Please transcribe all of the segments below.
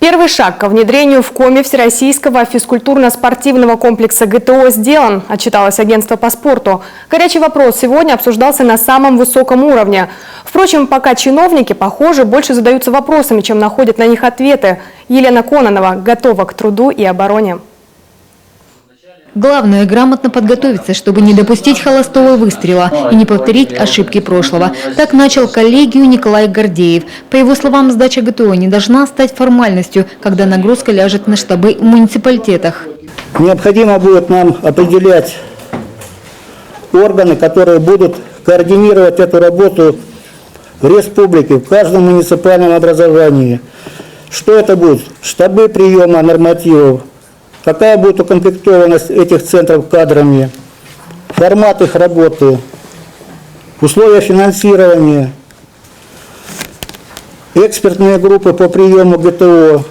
Первый шаг ко внедрению в Коми всероссийского физкультурно-спортивного комплекса ГТО сделан, отчиталось агентство по спорту. Горячий вопрос сегодня обсуждался на самом высоком уровне. Впрочем, пока чиновники, похоже, больше задаются вопросами, чем находят на них ответы. Елена Кононова готова к труду и обороне. Главное – грамотно подготовиться, чтобы не допустить холостого выстрела и не повторить ошибки прошлого. Так начал коллегию Николай Гордеев. По его словам, сдача ГТО не должна стать формальностью, когда нагрузка ляжет на штабы в муниципалитетах. Необходимо будет нам определять органы, которые будут координировать эту работу в республике, в каждом муниципальном образовании. Что это будет? Штабы приема нормативов. Какая будет укомплектованность этих центров кадрами, формат их работы, условия финансирования, экспертные группы по приему ГТО,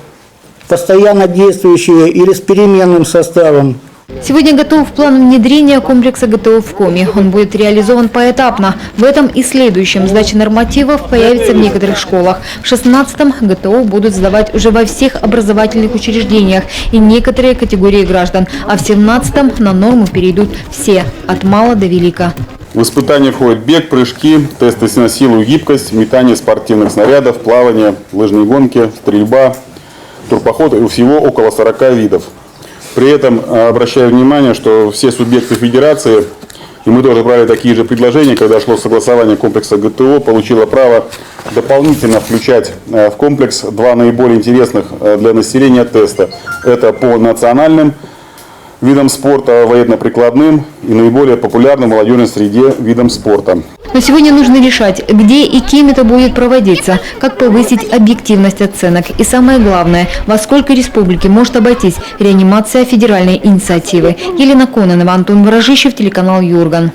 постоянно действующие или с переменным составом. Сегодня готов план внедрения комплекса ГТО в Коми. Он будет реализован поэтапно. В этом и следующем сдача нормативов появится в некоторых школах. В 16-м ГТО будут сдавать уже во всех образовательных учреждениях и некоторые категории граждан. А в 17-м на норму перейдут все, от мала до велика. В испытания входят бег, прыжки, тесты на силу и гибкость, метание спортивных снарядов, плавание, лыжные гонки, стрельба, турпоход и всего около 40 видов. При этом обращаю внимание, что все субъекты федерации, и мы тоже брали такие же предложения, когда шло согласование комплекса ГТО, получило право дополнительно включать в комплекс два наиболее интересных для населения теста. Это по национальным видам спорта, военно-прикладным и наиболее популярным в молодежной среде видам спорта. Но сегодня нужно решать, где и кем это будет проводиться, как повысить объективность оценок и самое главное, во сколько республики может обойтись реанимация федеральной инициативы. Елена Кононова, Антон Ворожищев, телеканал Юрган.